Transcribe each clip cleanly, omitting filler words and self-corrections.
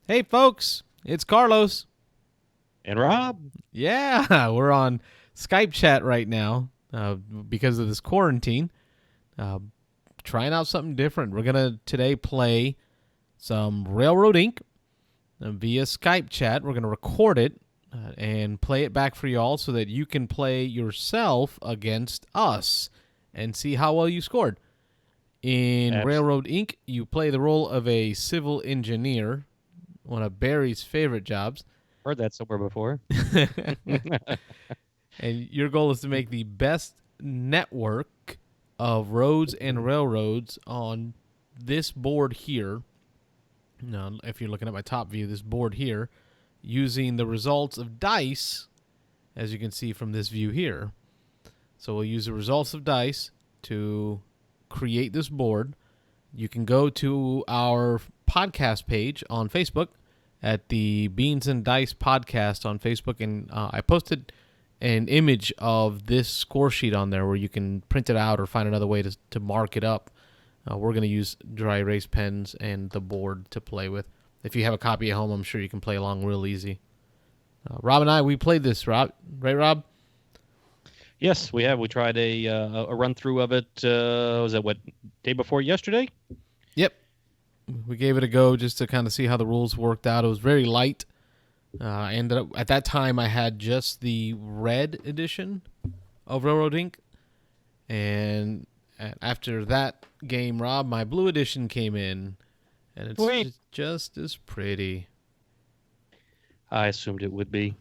Hey, folks, it's Carlos. And Rob, Yeah, we're on Skype chat right now because of this quarantine. Uh, Trying out something different. We're going to today play some Railroad Inc. Via Skype chat. We're going to record it and play it back for y'all so that you can play yourself against us and see how well you scored. In abs- Railroad Inc., you play the role of a civil engineer, one of Barry's favorite jobs. heard that somewhere before. And your goal is to make the best network of roads and railroads on this board here. Now, if you're looking at my top view, this board here, using the results of dice, as you can see from this view here. So we'll use the results of dice to create this board. You can go to our podcast page on Facebook at the Beans and Dice podcast on Facebook, and I posted an image of this score sheet on there where you can print it out or find another way to mark it up. We're going to use dry erase pens and the board to play with. If you have a copy at home, I'm sure you can play along real easy. Rob and I, we played this, Rob. Right, Rob? Yes, we have. We tried a run through of it. Was that what, day before yesterday? Yep. We gave it a go just to kind of see how the rules worked out. It was very light. I ended up at that time I had just the red edition of Railroad Inc. And after that game, Rob, my blue edition came in, and it's Sweet. just as pretty. I assumed it would be.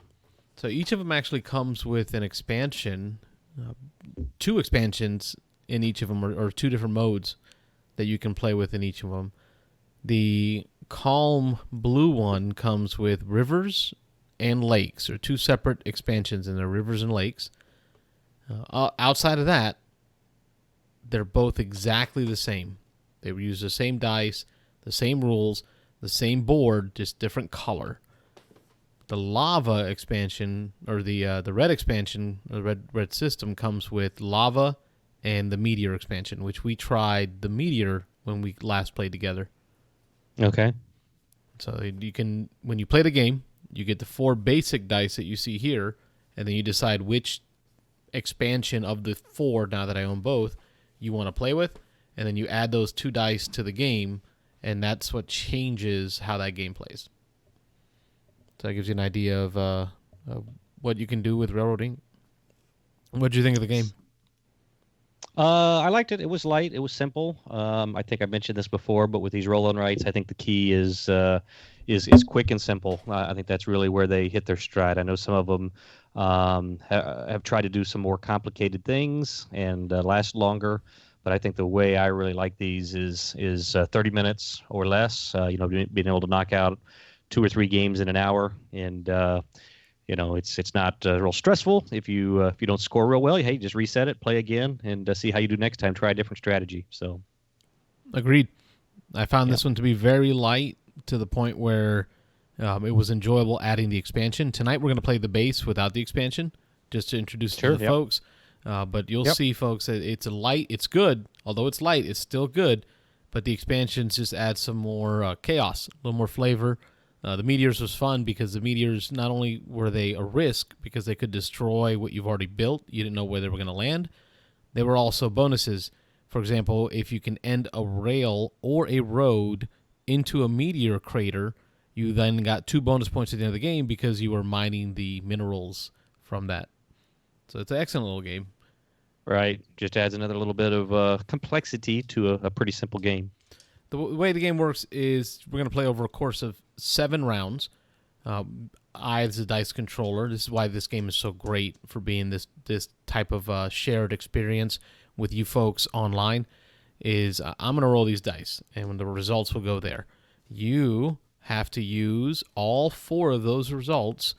So each of them actually comes with an expansion, uh, two expansions in each of them, or two different modes that you can play with in each of them. The calm blue one comes with rivers and lakes, or two separate expansions in there, rivers and lakes. Outside of that, they're both exactly the same. They use the same dice, the same rules, the same board, just different color. The lava expansion, or the red expansion, the red system comes with lava and the meteor expansion, which we tried the meteor when we last played together. Okay. So you can, when you play the game, you get the four basic dice that you see here, and then you decide which expansion of the four, now that I own both, you want to play with, and then you add those two dice to the game, and that's what changes how that game plays. So that gives you an idea of what you can do with railroading. What did you think of the game? I liked it. It was light. It was simple. I think I mentioned this before, but with these roll-on rights, I think the key is quick and simple. I think that's really where they hit their stride. I know some of them have tried to do some more complicated things and last longer, but I think the way I really like these is 30 minutes or less. Being able to knock out two or three games in an hour, and it's not real stressful if you don't score real well. Hey, just reset it, play again, and see how you do next time. Try a different strategy. So Agreed. I found yeah, this one to be very light to the point where it was enjoyable adding the expansion. Tonight we're going to play the base without the expansion, just to introduce it to sure, the yep, folks. But you'll yep, see, folks, that it's a light. It's good, although it's light. It's still good, but the expansions just add some more chaos, a little more flavor. The meteors was fun because the meteors, not only were they a risk because they could destroy what you've already built, you didn't know where they were going to land. They were also bonuses. For example, if you can end a rail or a road into a meteor crater, you then got 2 bonus points at the end of the game because you were mining the minerals from that. So it's an excellent little game. right. Just adds another little bit of complexity to a pretty simple game. The way the game works is we're going to play over a course of 7 rounds. I, as a dice controller, this is why this game is so great for being this type of shared experience with you folks online. Is I'm going to roll these dice, and when the results will go there, you have to use all 4 of those results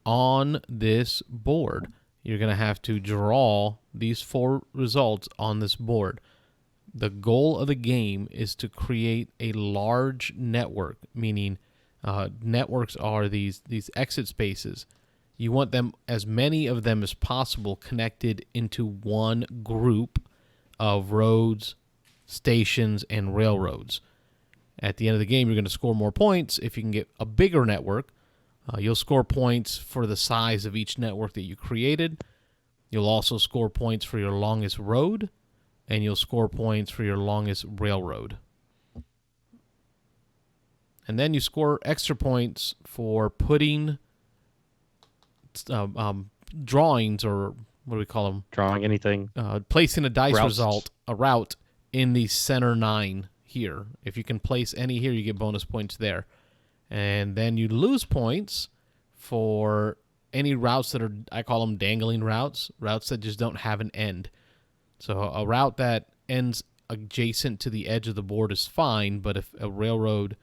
on this board. You're going to have to draw these 4 results on this board. The goal of the game is to create a large network, meaning networks are these exit spaces. You want them, as many of them as possible, connected into one group of roads, stations, and railroads. At the end of the game, you're going to score more points if you can get a bigger network. You'll score points for the size of each network that you created. You'll also score points for your longest road, and you'll score points for your longest railroad. And then you score extra points for putting drawings, or what do we call them? Drawing anything. Placing a dice Routes. route in the center 9 here. If you can place any here, you get bonus points there. And then you lose points for any routes that are, I call them dangling routes that just don't have an end. So a route that ends adjacent to the edge of the board is fine, but if a railroad,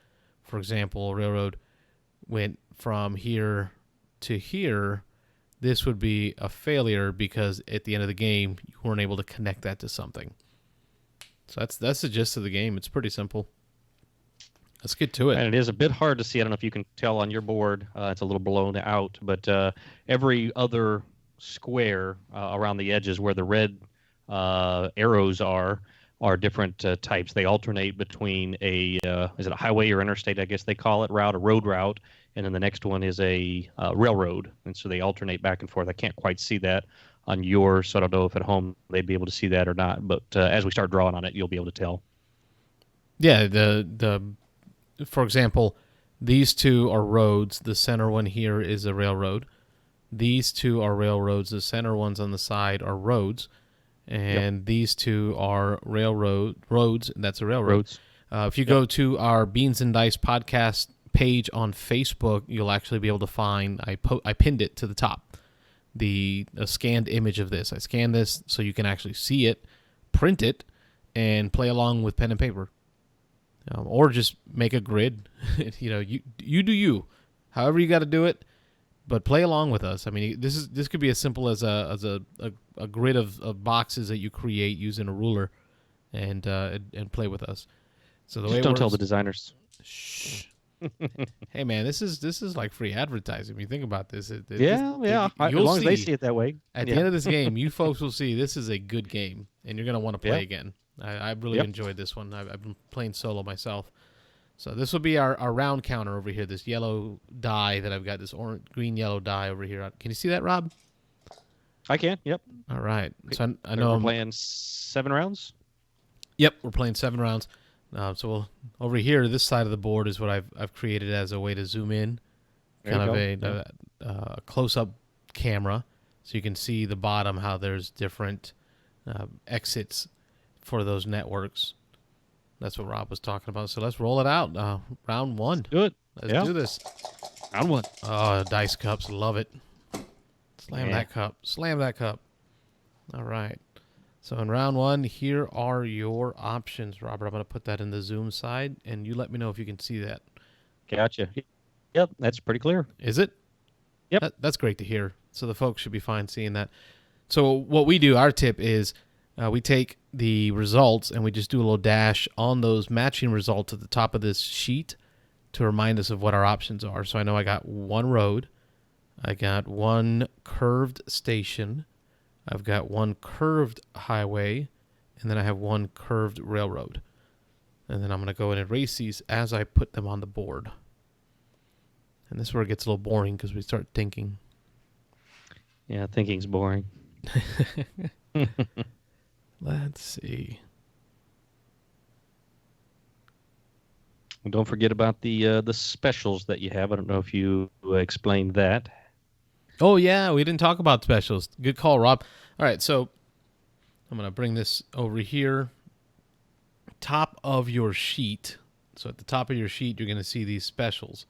for example, a railroad went from here to here, this would be a failure because at the end of the game, you weren't able to connect that to something. So that's the gist of the game. It's pretty simple. Let's get to it. And it is a bit hard to see. I don't know if you can tell on your board. It's a little blown out, but every other square around the edges where the red arrows are different types. They alternate between is it a highway or interstate, I guess they call it, route, a road route, and then the next one is a railroad. And so they alternate back and forth. I can't quite see that on yours, so I don't know if at home they'd be able to see that or not. But as we start drawing on it, you'll be able to tell. Yeah, for example, these two are roads. The center one here is a railroad. These two are railroads. The center ones on the side are roads. And these two are roads. That's a railroad. Roads. If you go to our Beans and Dice podcast page on Facebook, you'll actually be able to find, I pinned it to the top, a scanned image of this. I scanned this so you can actually see it, print it, and play along with pen and paper. Or just make a grid. You do you. However you got to do it, but play along with us. I mean, this could be as simple as a grid of boxes that you create using a ruler, and play with us. So the way Just don't tell the designers. Shh. Hey man, this is like free advertising. When you think about this, As long as they see it that way. At the end of this game, you folks will see this is a good game, and you're gonna want to play again. I really enjoyed this one. I've been playing solo myself. So this will be our round counter over here, this yellow die that I've got, this green-yellow die over here. Can you see that, Rob? I can, yep. All right. So I know we're playing 7 rounds? Yep, we're playing 7 rounds. Over here, this side of the board is what I've created as a way to zoom in, kind of a close-up camera, so you can see the bottom, how there's different exits for those networks. That's what Rob was talking about. So let's roll it out. Round 1. Do it. Let's do this. Round 1. Oh, dice cups. Love it. Slam that cup. Slam that cup. All right. So in round 1, here are your options, Robert. I'm going to put that in the Zoom side, and you let me know if you can see that. Gotcha. Yep, that's pretty clear. Is it? Yep. That's great to hear. So the folks should be fine seeing that. So what we do, our tip is we take the results and we just do a little dash on those matching results at the top of this sheet to remind us of what our options are. So I know I got 1 road. I got 1 curved station. I've got 1 curved highway. And then I have 1 curved railroad. And then I'm going to go and erase these as I put them on the board. And this is where it gets a little boring because we start thinking. Yeah, thinking's boring. Let's see. And don't forget about the specials that you have. I don't know if you explained that. Oh, yeah, we didn't talk about specials. Good call, Rob. All right, so I'm going to bring this over here. Top of your sheet. So at the top of your sheet, you're going to see these specials.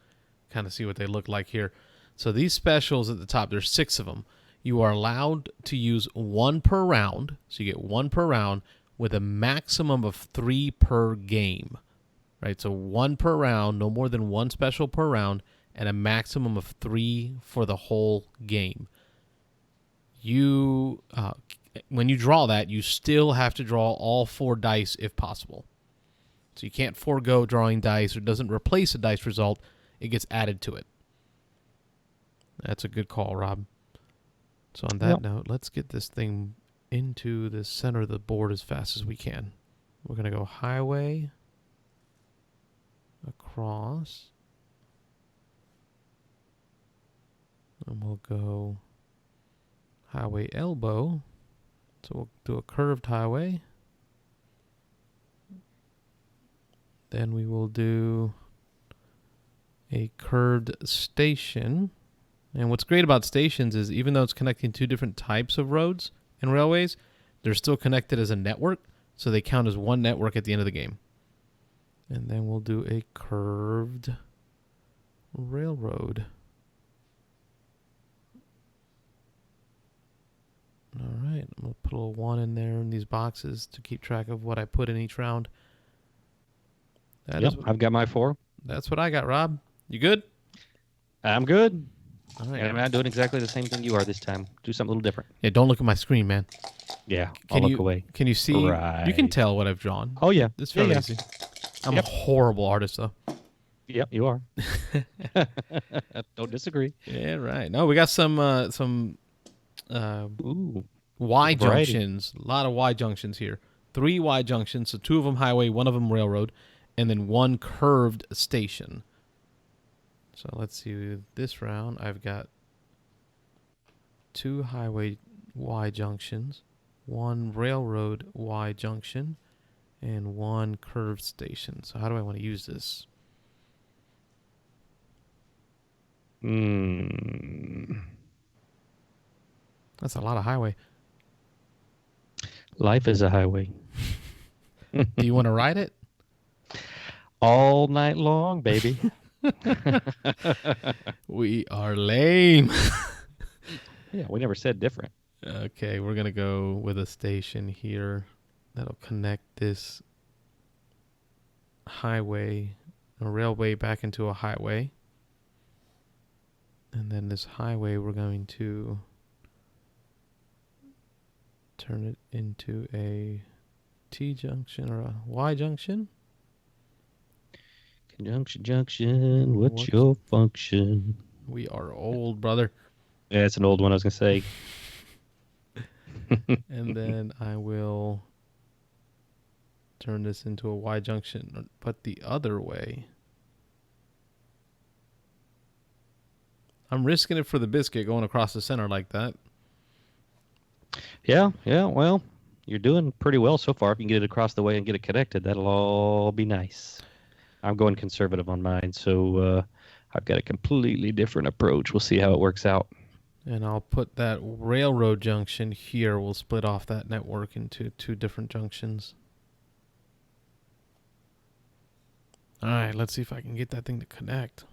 Kind of see what they look like here. So these specials at the top, there's 6 of them. You are allowed to use 1 per round. So you get 1 per round with a maximum of 3 per game. Right? So 1 per round, no more than 1 special per round, and a maximum of 3 for the whole game. You, when you draw that, you still have to draw all 4 dice if possible. So you can't forego drawing dice, or it doesn't replace a dice result. It gets added to it. That's a good call, Rob. So on that note, let's get this thing into the center of the board as fast as we can. We're going to go highway. across. And we'll go highway elbow. So we'll do a curved highway. Then we will do a curved station. And what's great about stations is even though it's connecting two different types of roads and railways, they're still connected as a network. So they count as one network at the end of the game. And then we'll do a curved railroad. All right, I'm going to put a little 1 in there in these boxes to keep track of what I put in each round. I've got my 4. That's what I got, Rob. You good? I'm good. All right. And I'm not doing exactly the same thing you are this time. Do something a little different. Yeah, don't look at my screen, man. Yeah, I'll look away. Can you see? Right. You can tell what I've drawn. Oh, yeah. It's fairly easy. I'm a horrible artist, though. Yep, you are. Don't disagree. Yeah, right. No, we got some Y junctions. A lot of Y junctions here. 3 Y junctions, so 2 of them highway, 1 of them railroad, and then 1 curved station. So let's see. This round, I've got 2 highway Y junctions, 1 railroad Y junction, and 1 curved station. So how do I want to use this? That's a lot of highway. Life is a highway. Do you want to ride it? All night long, baby. We are lame. Yeah, we never said different. Okay, we're going to go with a station here that'll connect this highway, a railway back into a highway. And then this highway, we're going to turn it into a T junction or a Y junction. Junction, what's your function? We are old, brother. Yeah, it's an old one, I was going to say. And then I will turn this into a Y junction, but the other way. I'm risking it for the biscuit going across the center like that. Yeah, well, you're doing pretty well so far. If you can get it across the way and get it connected, that'll all be nice. I'm going conservative on mine, so I've got a completely different approach. We'll see how it works out. And I'll put that railroad junction here. We'll split off that network into 2 different junctions. All right, let's see if I can get that thing to connect.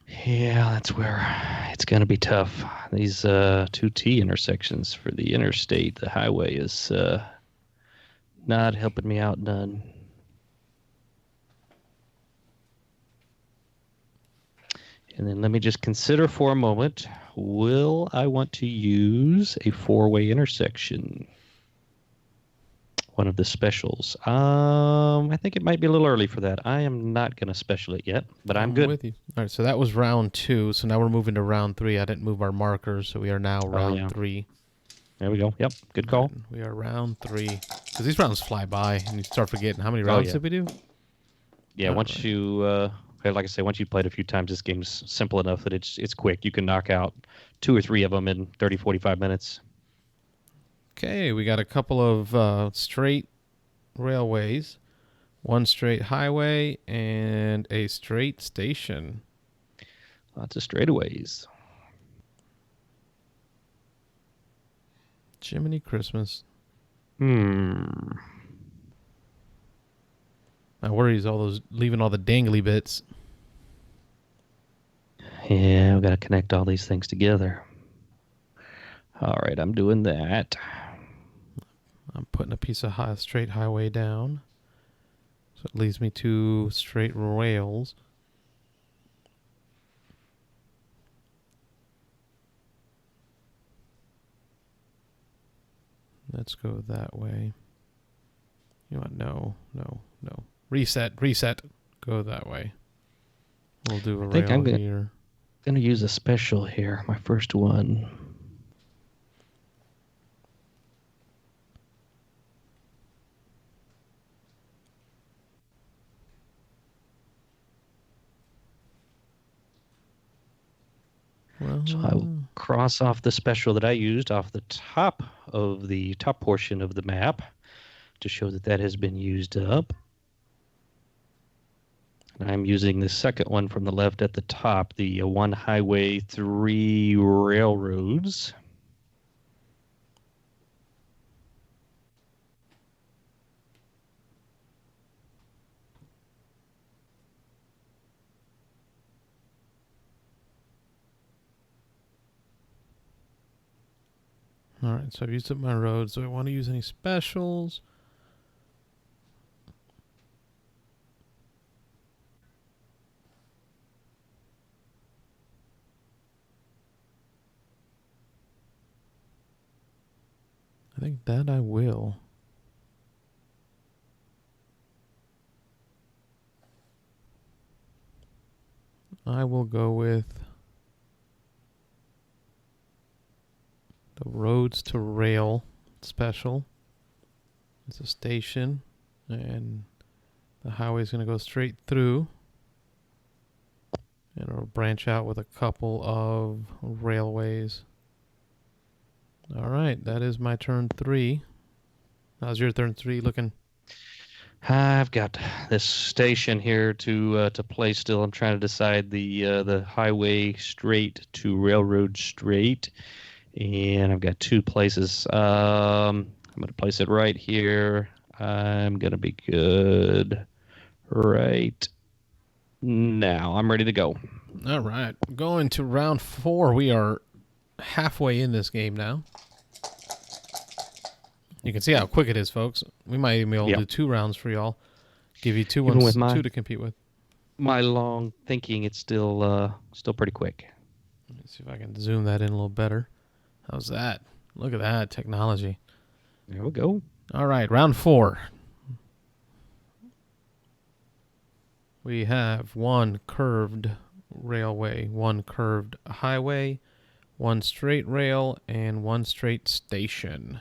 Yeah, that's where it's going to be tough. These 2 T intersections for the interstate, the highway, is not helping me out none. And then let me just consider for a moment, will I want to use a 4-way intersection? One of the specials. I think it might be a little early for that. I am not going to special it yet, but I'm good. With you. All right, so that was round 2. So now we're moving to round 3. I didn't move our markers, so we are now round 3. There we go. Yep, good call. We are round 3. Because these rounds fly by, and you start forgetting. How many rounds did we do? Yeah, once you... like I say, once you've played a few times, this game's simple enough that it's quick. You can knock out 2 or 3 of them in 30, 45 minutes. Okay, we got a couple of straight railways, 1 straight highway, and a straight station. Lots of straightaways. Jiminy Christmas. My worry is all those leaving all the dangly bits. Yeah, we've got to connect all these things together. All right, I'm doing that. I'm putting a piece of straight highway down. So it leaves me 2 straight rails. Let's go that way. You want no. Reset. Go that way. We'll do a rail here. I'm going to use a special here, my first one. So I will cross off the special that I used off the top portion of the map to show that that has been used up. And I'm using the second one from the left at the top, the one highway, three railroads. All right, so I've used up my roads. Do I want to use any specials? I think that I will. I will go with the roads to rail special. It's a station, and the highway's going to go straight through, and it'll branch out with a couple of railways. All right, that is my turn 3. How's your turn 3 looking? I've got this station here to play still. I'm trying to decide the highway straight to railroad straight, and I've got 2 places. I'm going to place it right here. I'm going to be good right now. I'm ready to go. All right, going to round 4. We are halfway in this game now. You can see how quick it is, folks. We might even be able to do 2 rounds for y'all. Give you 2 ones, 2 to compete with. My long thinking, it's still pretty quick. Let me see if I can zoom that in a little better. How's that? Look at that technology. There we go. All right, round 4. We have 1 curved railway, 1 curved highway, 1 straight rail, and 1 straight station.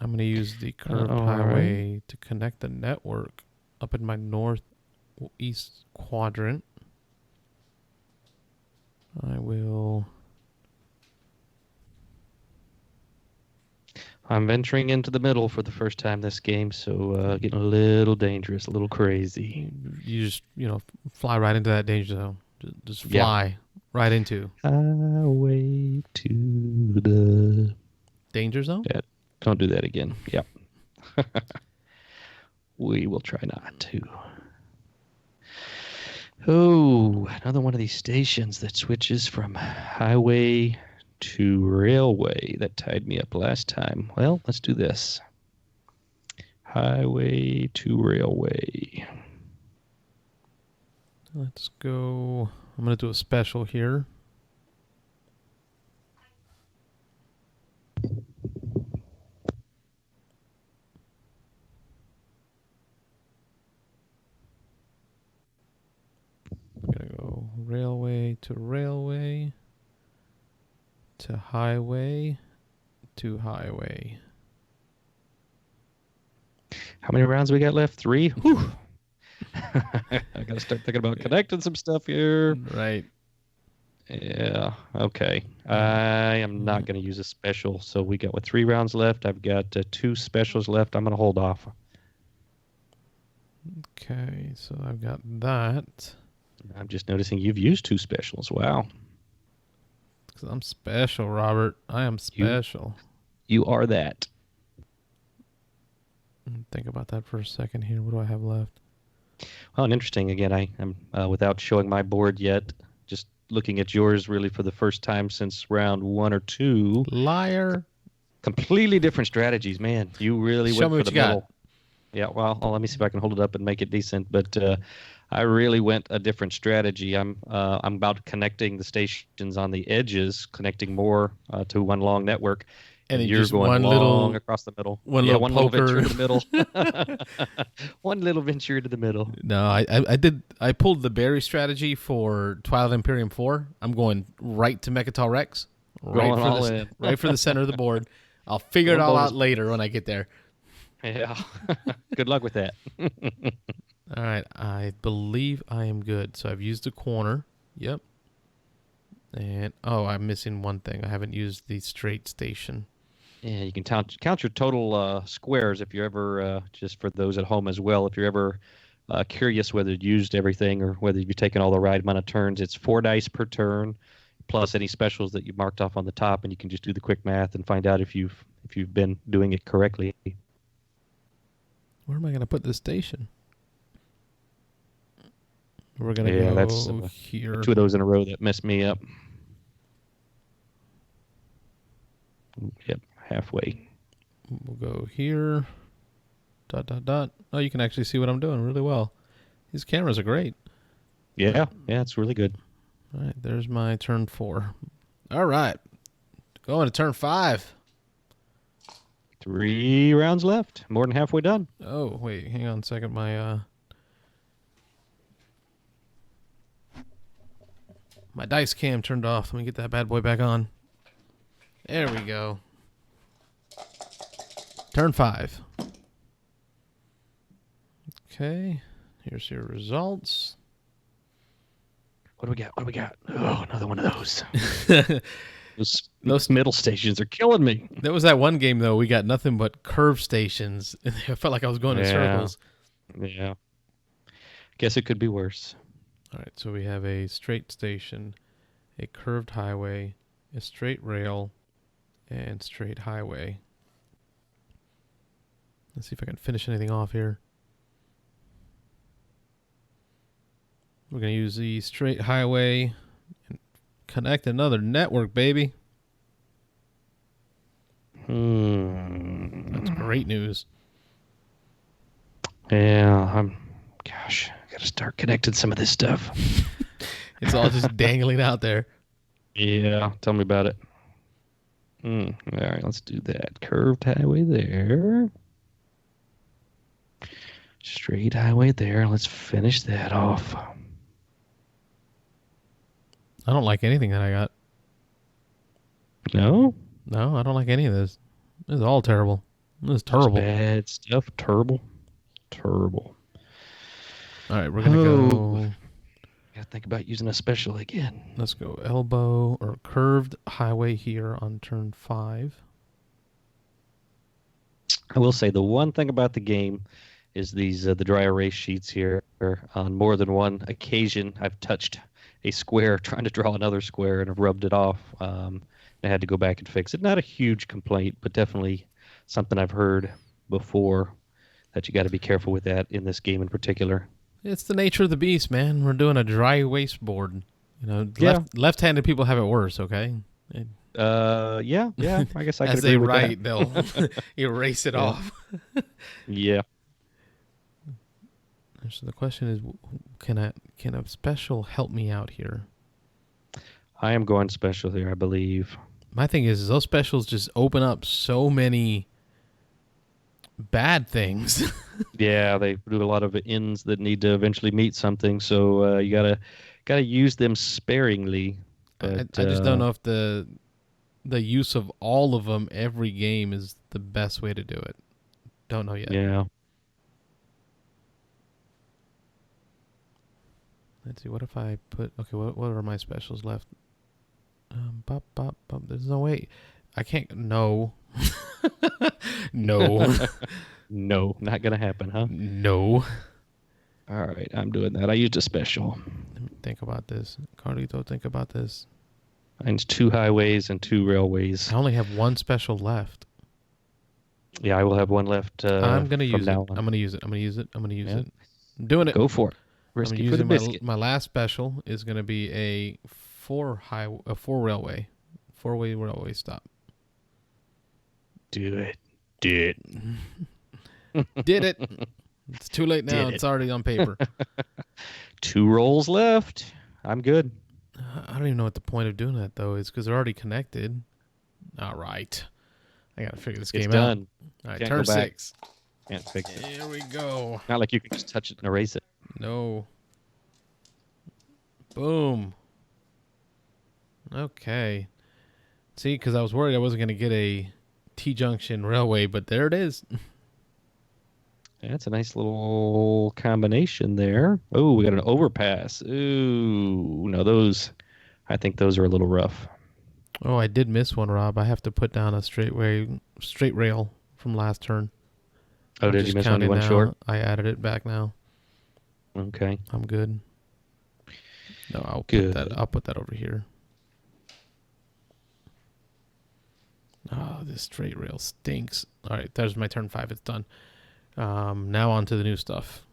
I'm going to use the curved highway to connect the network up in my northeast quadrant. I'm venturing into the middle for the first time this game, so getting a little dangerous, a little crazy. You just, fly right into that danger zone. Just fly right into. Highway to the danger zone? Yeah. Don't do that again. Yep. We will try not to. Oh, another one of these stations that switches from highway to railway. That tied me up last time. Well, let's do this. Highway to railway. Let's go. I'm going to do a special here. I'm going to go railway to highway to highway. How many rounds we got left? 3? Whew. I got to start thinking about connecting some stuff here. Right. Yeah. Okay. I am not going to use a special. So we got 3 rounds left. I've got 2 specials left. I'm going to hold off. Okay. So I've got that. I'm just noticing you've used 2 specials. Wow. Because I'm special, Robert. I am special. You are that. Think about that for a second here. What do I have left? Well, and interesting. Again, I'm without showing my board yet, just looking at yours really for the first time since round 1 or 2. Liar. Completely different strategies, man. You really went for the middle. Yeah, well, let me see if I can hold it up and make it decent. But I really went a different strategy. I'm about connecting the stations on the edges, connecting more to one long network. And you're going one long little, across the middle. One little venture into the middle. One little venture into the middle. No, I pulled the berry strategy for Twilight Imperium 4. I'm going right to Mechatol Rex. Right for the center of the board. I'll figure it all out later when I get there. Yeah. Good luck with that. All right. I believe I am good. So I've used a corner. Yep. And I'm missing one thing. I haven't used the straight station. Yeah, you can count your total squares if you're ever just for those at home as well. If you're ever curious whether you used everything or whether you've taken all the right amount of turns, it's 4 dice per turn, plus any specials that you marked off on the top, and you can just do the quick math and find out if you've been doing it correctly. Where am I going to put this station? We're going to Yeah, go that's here. 2 of those in a row that messed me up. Yep, halfway. We'll go here. ... Oh, you can actually see what I'm doing really well. These cameras are great. Yeah, it's really good. All right, there's my turn 4. All right, going to turn 5. 3 rounds left. More than halfway done. Oh, wait, hang on a second. My dice cam turned off. Let me get that bad boy back on. There we go. Turn 5. Okay, here's your results. What do we got? Oh, another one of those. Those middle stations are killing me. There was that one game, though. We got nothing but curve stations. I felt like I was going in circles. Yeah. Guess it could be worse. All right, so we have a straight station, a curved highway, a straight rail, and straight highway. Let's see if I can finish anything off here. We're going to use the straight highway and connect another network, baby. That's great news. Yeah, gosh, I got to start connecting some of this stuff. It's all just dangling out there. Yeah, tell me about it. All right, let's do that. Curved highway there. Straight highway there. Let's finish that off. I don't like anything that I got. No? No, I don't like any of this. This is all terrible. This is terrible. Bad stuff. Terrible. All right, we're going to go... Gotta think about using a special again. Let's go elbow or curved highway here on turn 5. I will say the one thing about the game is these the dry erase sheets here. On more than one occasion, I've touched a square trying to draw another square and have rubbed it off. I had to go back and fix it. Not a huge complaint, but definitely something I've heard before that you got to be careful with that in this game in particular. It's the nature of the beast, man. We're doing a dry erase board. You know, Yeah. left-handed people have it worse, okay? Yeah. I guess I could As agree they with write, that. they'll erase it off. Yeah. So the question is, can a special help me out here? I am going special here, I believe. My thing is those specials just open up so many bad things. Yeah, they do a lot of ends that need to eventually meet something, so you gotta use them sparingly. I But, just don't know if the use of all of them every game is the best way to do it. Don't know yet. Yeah. Let's see. What if I put? Okay, what are my specials left? Bop, bop, bop. There's no way. I can't. No. No. No, not gonna happen, huh? No. All right, I'm doing that. I used a special. Let me think about this. Carlito, think about this. Mine's 2 highways and 2 railways. I only have one special left. Yeah, I will have one left. I'm gonna use it. now on. I'm gonna use it. I'm gonna use it. I'm gonna use Yeah. it. I'm doing it. Go for it. I'm Risky for the using biscuit. my last special is gonna be a 4-way railway stop. Do it. Did. Did it. It's too late now. Did It's already on paper. 2 rolls left. I'm good. I don't even know what the point of doing that, though, is because they're already connected. All right. I got to figure this It's game done. out. All right, Can't turn go back. 6. Can't fix it. Here we go. Not like you can just touch it and erase it. No. Boom. Okay. See, because I was worried I wasn't going to get a T-junction railway, but there it is. That's a nice little combination there. Oh, we got an overpass. Ooh, no, those. I think those are a little rough. Oh, I did miss one, Rob. I have to put down a straight rail from last turn. Oh, I'm did just you miss one? You counting went now. short? I added it back now. Okay. I'm good. No, Good. I'll put that over here. Oh, this straight rail stinks. All right, there's my turn 5. It's done. Now on to the new stuff.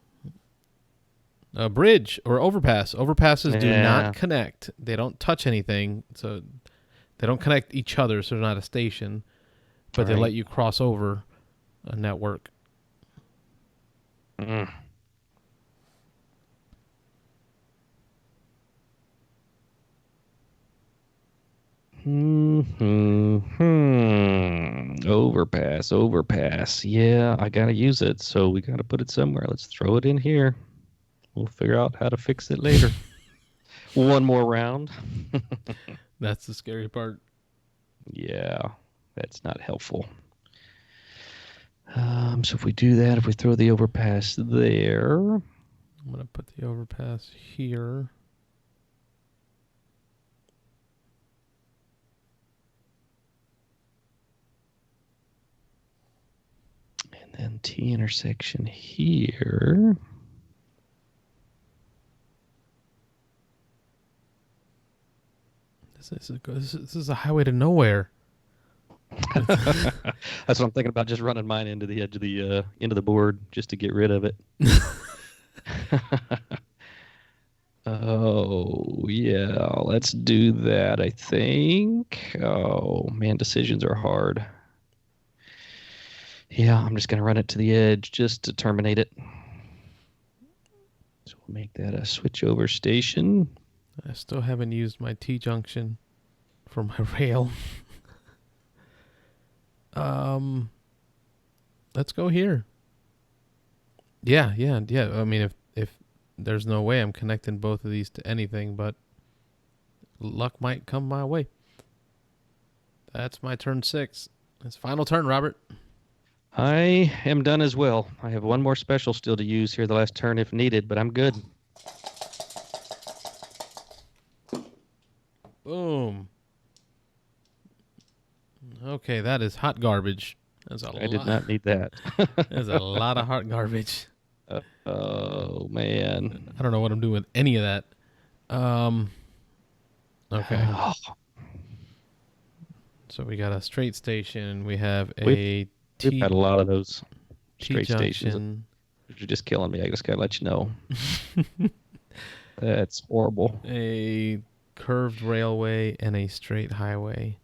A bridge or overpass. Overpasses do not connect. They don't touch anything, so they don't connect each other, so they're not a station. But they let you cross over a network. Mm. Overpass. Yeah, I gotta use it, so we gotta put it somewhere. Let's throw it in here. We'll figure out how to fix it later. One more round. That's the scary part. Yeah, that's not helpful. So if we do that, if we throw the overpass there. I'm going to put the overpass here. And then T intersection here. This is a highway to nowhere. That's what I'm thinking about. Just running mine into the edge of the board just to get rid of it. Oh yeah, let's do that. I think. Oh man, decisions are hard. Yeah, I'm just gonna run it to the edge just to terminate it. So we'll make that a switchover station. I still haven't used my T-junction for my rail. Let's go here. Yeah. I mean, if there's no way I'm connecting both of these to anything, but luck might come my way. That's my turn 6. It's final turn, Robert. I am done as well. I have one more special still to use here the last turn if needed, but I'm good. Boom. Okay, that is hot garbage. I did not need that. There's a lot of hot garbage. Oh, man. I don't know what I'm doing with any of that. Okay. So we got a straight station. We have We've had a lot of those straight stations. You're just killing me. I just gotta let you know. That's horrible. A curved railway and a straight highway.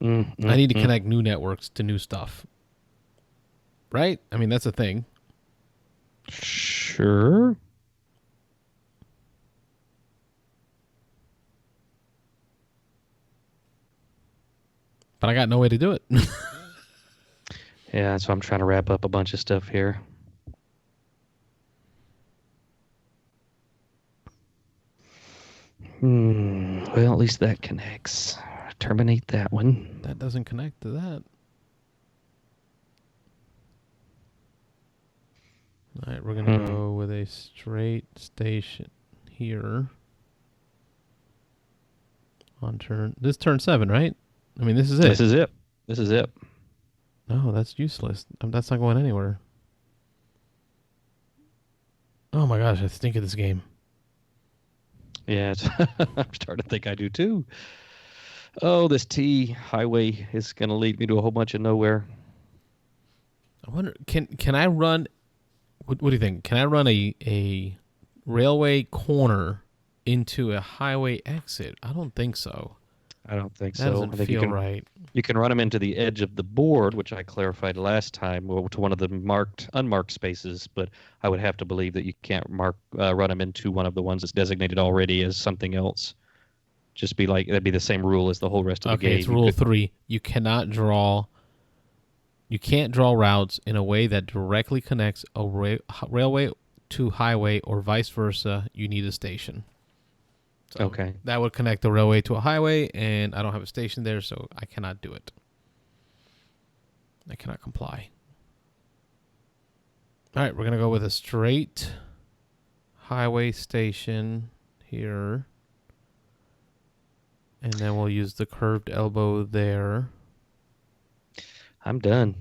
I need to connect new networks to new stuff. Right? I mean, that's a thing. Sure. But I got no way to do it. Yeah, so I'm trying to wrap up a bunch of stuff here. Well, at least that connects. Terminate that one. That doesn't connect to that. All right, we're going to go with a straight station here. On turn. This is turn 7, right? I mean, this is it. This is it. No, that's useless. That's not going anywhere. Oh my gosh, I stink at this game. Yeah, I'm starting to think I do too. Oh, this T highway is going to lead me to a whole bunch of nowhere. I wonder, can I run? What do you think? Can I run a railway corner into a highway exit? I don't think so. I don't think that so. Doesn't I think feel right. You can run them into the edge of the board, which I clarified last time, or to one of the unmarked spaces. But I would have to believe that you can't run them into one of the ones that's designated already as something else. Just be like that'd be the same rule as the whole rest of the game. Okay, it's rule 3. You can't draw routes in a way that directly connects a railway to highway or vice versa. You need a station. So okay. That would connect the railway to a highway, and I don't have a station there, so I cannot do it. I cannot comply. All right, we're going to go with a straight highway station here. And then we'll use the curved elbow there. I'm done.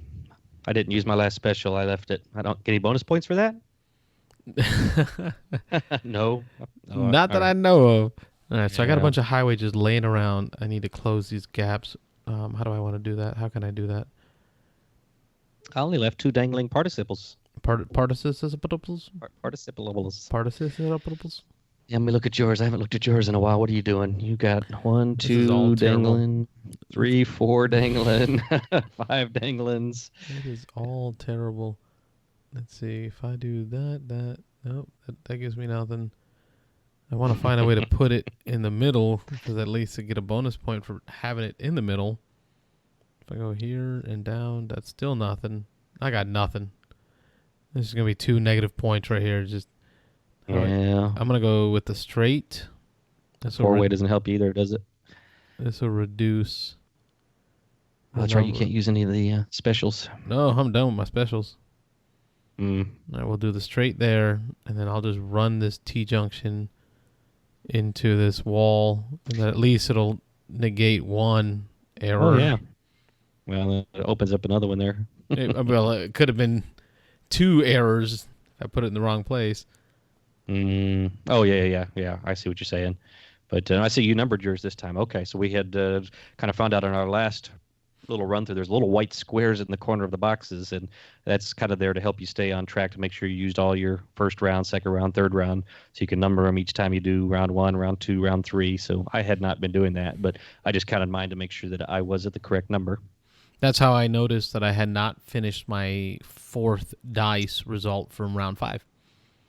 I didn't use my last special. I left it. I don't get any bonus points for that? No. Oh, Not that all I right. know of. All right, so I got a Yeah. bunch of highway just laying around. I need to close these gaps. How do I want to do that? How can I do that? I only left 2 dangling participles. Participles? Participles. Participles? Yeah, let me look at yours. I haven't looked at yours in a while. What are you doing? You got 1, This is all 2 terrible. dangling, 3, 4 dangling, 5 danglings. It is all terrible. Let's see. If I do that, nope, that gives me nothing. I want to find a way to put it in the middle, because at least I get a bonus point for having it in the middle. If I go here and down, that's still nothing. I got nothing. This is going to be 2 negative points right here. Just Yeah. I'm going to go with the straight. This will 4-way doesn't help you either, does it? reduce. Oh, that's right. You can't use any of the specials. No, I'm done with my specials. Mm. I will do the straight there, and then I'll just run this T-junction into this wall, and then at least it'll negate one error. Oh, yeah. Well, it opens up another one there. It could have been 2 errors if I put it in the wrong place. Oh, yeah. I see what you're saying. But I see you numbered yours this time. Okay, so we had kind of found out in our last little run through, there's little white squares in the corner of the boxes, and that's kind of there to help you stay on track to make sure you used all your first round, second round, third round, so you can number them each time you do round 1, round 2, round 3. So I had not been doing that, but I just counted mine to make sure that I was at the correct number. That's how I noticed that I had not finished my 4th dice result from round 5.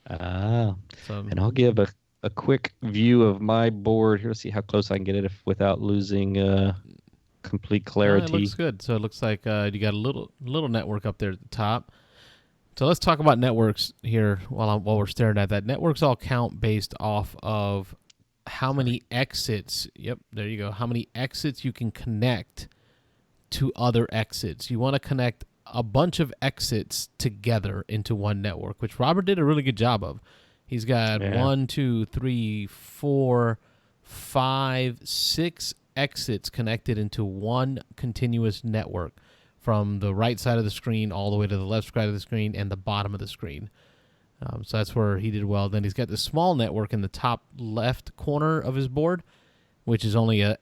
Ah, So, and I'll give a quick view of my board here to see how close I can get it without losing complete clarity. it looks good. So it looks like you got a little network up there at the top. So let's talk about networks here while we're staring at that. Networks all count based off of how many exits. Yep, there you go. How many exits you can connect to other exits. You want to connect a bunch of exits together into one network, which Robert did a really good job of. He's got 1, 2, 3, 4, 5, 6 exits connected into one continuous network from the right side of the screen all the way to the left side of the screen and the bottom of the screen. So that's where he did well. Then he's got the small network in the top left corner of his board, which is only a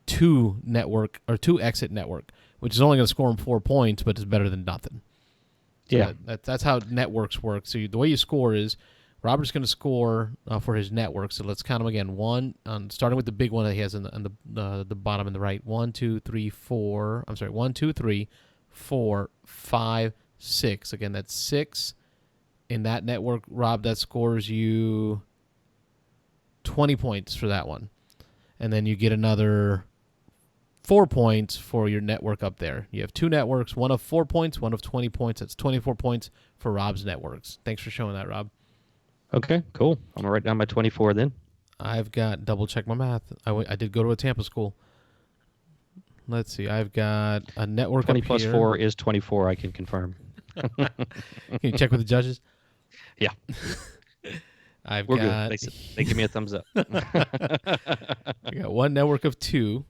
2 network or 2 exit network, which is only going to score him 4 points, but it's better than nothing. So Yeah. that's how networks work. So the way you score is Robert's going to score for his network. So let's count them again. Starting with the big one that he has in the bottom and the right. 1, 2, 3, 4. I'm sorry. 1, 2, 3, 4, 5, 6. Again, that's 6 in that network. Rob, that scores you 20 points for that one. And then you get another 4 points for your network up there. You have 2 networks, one of 4 points, one of 20 points. That's 24 points for Rob's networks. Thanks for showing that, Rob. Okay, cool. I'm going to write down my 24 then. I've got, double check my math. I did go to a Tampa school. Let's see. I've got a network 20 up plus here. 4 is 24, I can confirm. Can you check with the judges? Yeah. We're good. They give me a thumbs up. I got one network of 2.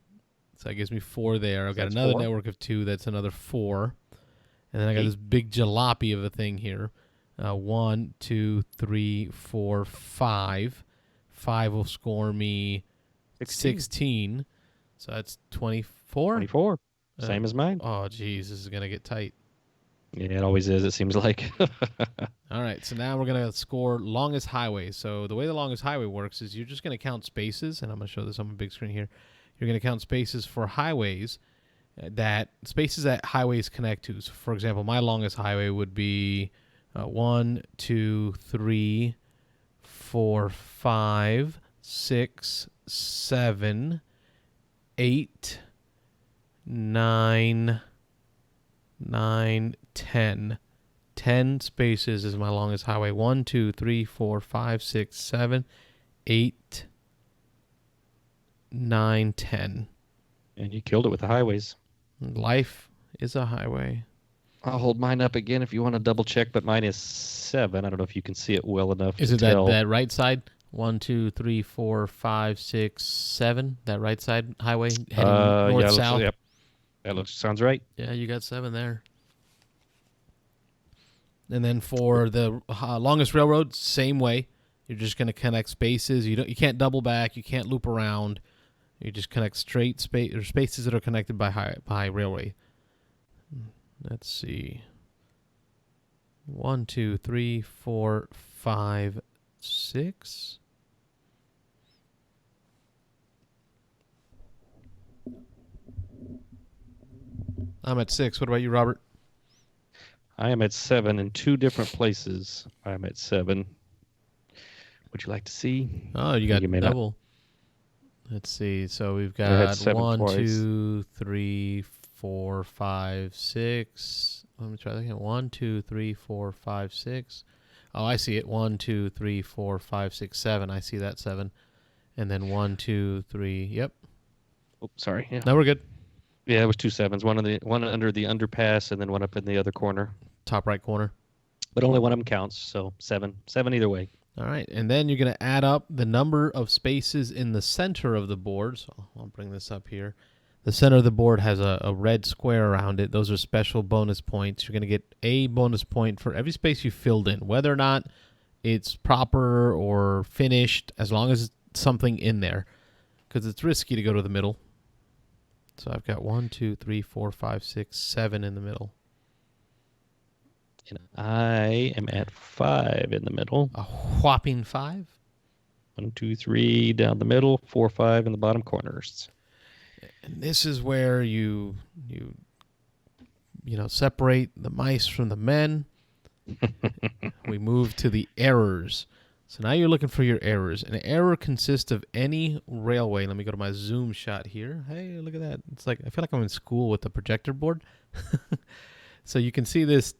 So that gives me 4 there. I've got That's another 4. network of 2. That's another 4. And then I got 8. this big jalopy of a thing here. 1, 2, 3, 4, 5. 5 will score me 16. So that's 24. 24. Same as mine. Oh, geez. This is going to get tight. Yeah, it always is, it seems like. All right. So now we're going to score longest highway. So the way the longest highway works is you're just going to count spaces. And I'm going to show this on my big screen here. You're going to count spaces for highways that highways connect to. So, for example, my longest highway would be 1, 2, 3, 4, 5, 6, 7, 8, 9, 10. 10 spaces is my longest highway. 1, 2, 3, 4, 5, 6, 7, 8, 9, 10. And you killed it with the highways. Life is a highway. I'll hold mine up again if you want to double check, but mine is 7. I don't know if you can see it well enough Is to it tell. that right side? 1, 2, 3, 4, 5, 6, 7. That right side highway heading north Yeah, south. yep. Sounds right. Yeah, you got 7 there. And then for the longest railroad, same way. You're just going to connect spaces. You can't double back. You can't loop around. You just connect straight spaces that are connected by railway. Let's see. 1, 2, 3, 4, 5, 6. I'm at 6. What about you, Robert? I am at 7 in 2 different places. I'm at 7. Would you like to see? Oh, you got You may not. double. Let's see. So we've I had got 7 1, twice. 2, 3, 4, 5, 6. Let me try that again. 1, 2, 3, 4, 5, 6. Oh, I see it. 1, 2, 3, 4, 5, 6, 7. I see that 7. And then 1, 2, 3. Yep. Oh, sorry. Yeah. No, we're good. Yeah, it was 2 sevens. One under the underpass, and then one up in the other corner. Top right corner. But only one of them counts, so 7 either way. All right. And then you're going to add up the number of spaces in the center of the board. So I'll bring this up here. The center of the board has a red square around it. Those are special bonus points. You're going to get a bonus point for every space you filled in, whether or not it's proper or finished, as long as it's something in there, because it's risky to go to the middle. So I've got 1, 2, 3, 4, 5, 6, 7 in the middle. And I am at 5 in the middle. A whopping 5. 1, 2, 3 down the middle, 4, 5 in the bottom corners. And this is where you separate the mice from the men. We move to the errors. So now you're looking for your errors. An error consists of any railway. Let me go to my zoom shot here. Hey, look at that. It's like I feel like I'm in school with the projector board. So you can see this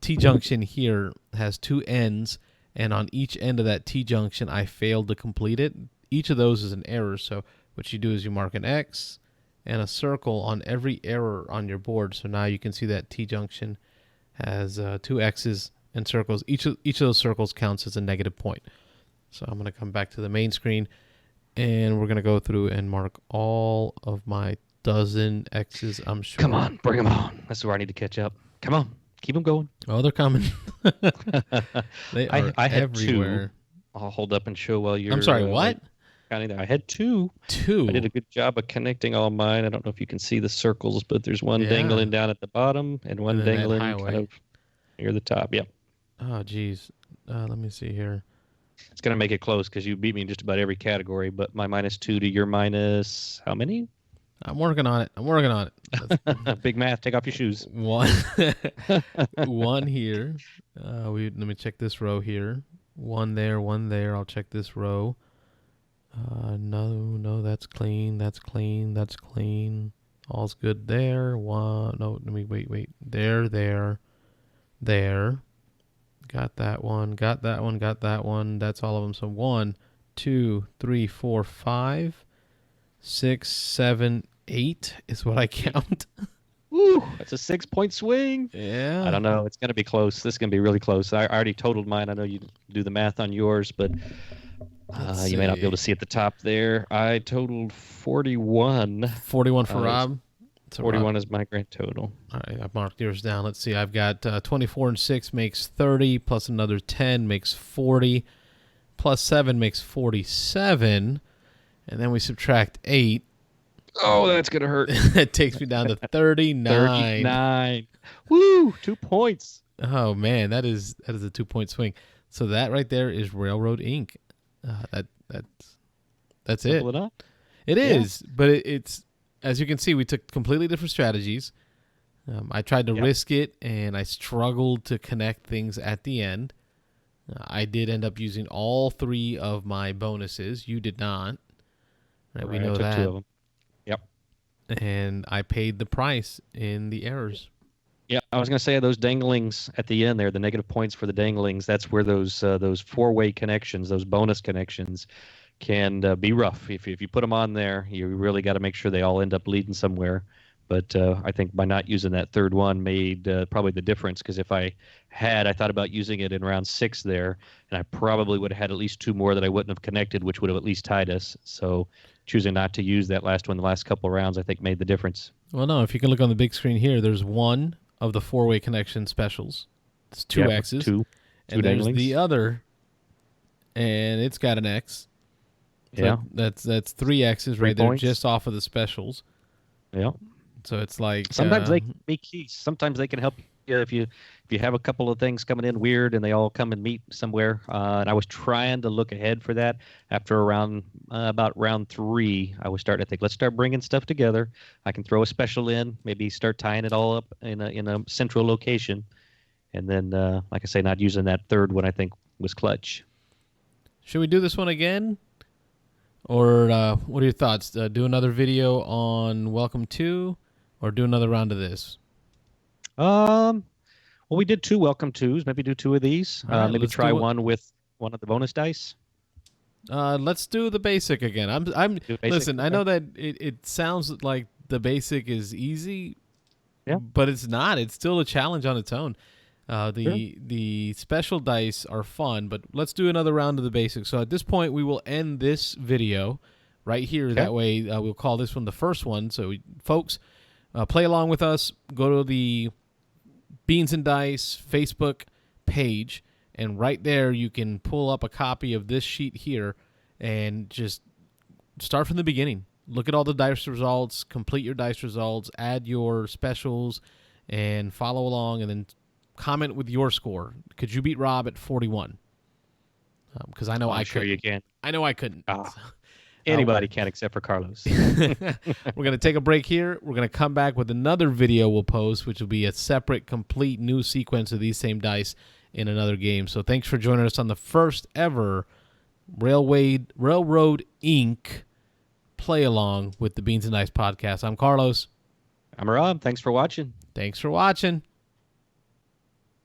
T-junction here has 2 ends, and on each end of that T-junction, I failed to complete it. Each of those is an error. So what you do is you mark an X and a circle on every error on your board. So now you can see that T-junction has 2 X's and circles. Each of those circles counts as a negative point. So I'm going to come back to the main screen, and we're going to go through and mark all of my dozen X's, I'm sure. Come on, bring them on. That's where I need to catch up. Come on, keep them going. Oh, they're coming. They are I had everywhere. 2. I'll hold up and show while you're... I'm sorry, what? Counting there. I had 2. 2. I did a good job of connecting all mine. I don't know if you can see the circles, but there's one Yeah. dangling down at the bottom and one And then that dangling highway. kind of near the top. Yep. Oh, geez. Let me see here. It's going to make it close because you beat me in just about every category, but my -2 to your minus how many? I'm working on it. Big math. Take off your shoes. 1. 1 here. Let me check this row here. 1 there, 1 there. I'll check this row. No, that's clean. That's clean. That's clean. All's good there. 1. No, let me wait. There. Got that one. Got that one. Got that one. That's all of them. So 1, 2, 3, 4, 5, 6, 7, 8 is what I count. Woo! That's a 6-point swing. Yeah. I don't know. It's going to be close. This is going to be really close. I already totaled mine. I know you do the math on yours, but you may not be able to see at the top there. I totaled 41. 41 for Rob. So 41 is my grand total. All right, I've marked yours down. Let's see. I've got 24 and 6 makes 30, plus another 10 makes 40, plus 7 makes 47, and then we subtract 8. Oh, that's going to hurt. That takes me down to 39. 39. Woo! 2 points. Oh, man, that is a 2-point swing. So that right there is Railroad Inc. That's it. Simple enough. It is, but it's, as you can see, we took completely different strategies. I tried to risk it, and I struggled to connect things at the end. I did end up using all 3 of my bonuses. You did not. Right, we know I took that. 2 of them. Yep. And I paid the price in the errors. Yeah, I was going to say those danglings at the end there, the negative points for the danglings, that's where those 4-way connections, those bonus connections, can be rough. If you put them on there, you really got to make sure they all end up leading somewhere. But I think by not using that third one made probably the difference, because if I thought about using it in round 6 there, and I probably would have had at least 2 more that I wouldn't have connected, which would have at least tied us. So choosing not to use that last one the last couple of rounds, I think, made the difference. Well, no, if you can look on the big screen here, there's one of the 4-way connection specials. It's 2 Yep, X's. two and there's danglings. the other, and it's got an X. So Yeah. that's 3 X's 3 right there, points. just off of the specials. Yeah. So it's like Sometimes they can be keys. Sometimes they can help you if you have a couple of things coming in weird and they all come and meet somewhere. And I was trying to look ahead for that. After around about round 3, I was starting to think, let's start bringing stuff together. I can throw a special in, maybe start tying it all up in a central location, and then like I say, not using that third one, I think, was clutch. Should we do this one again? Or what are your thoughts? Do another video on Welcome To, or do another round of this? Well, we did 2 welcome twos. Maybe do 2 of these. All right, maybe let's try do one with one of the bonus dice. Let's do the basic again. I'm Do basic? listen. I Okay. know that it sounds like the basic is easy, Yeah. but it's not. It's still a challenge on its own. The special dice are fun, but let's do another round of the basics. So at this point, we will end this video right here. Okay. That way, we'll call this one the first one. So, folks, play along with us. Go to the Beans and Dice Facebook page, and right there you can pull up a copy of this sheet here and just start from the beginning. Look at all the dice results, complete your dice results, add your specials, and follow along, and then comment with your score. Could you beat Rob at 41? Because I know I sure couldn't. you can. I know I couldn't. Anybody can except for Carlos. We're going to take a break here. We're going to come back with another video we'll post, which will be a separate, complete new sequence of these same dice in another game. So thanks for joining us on the first ever Railroad Inc. play along with the Beans and Dice podcast. I'm Carlos. I'm Rob. Thanks for watching. Thanks for watching.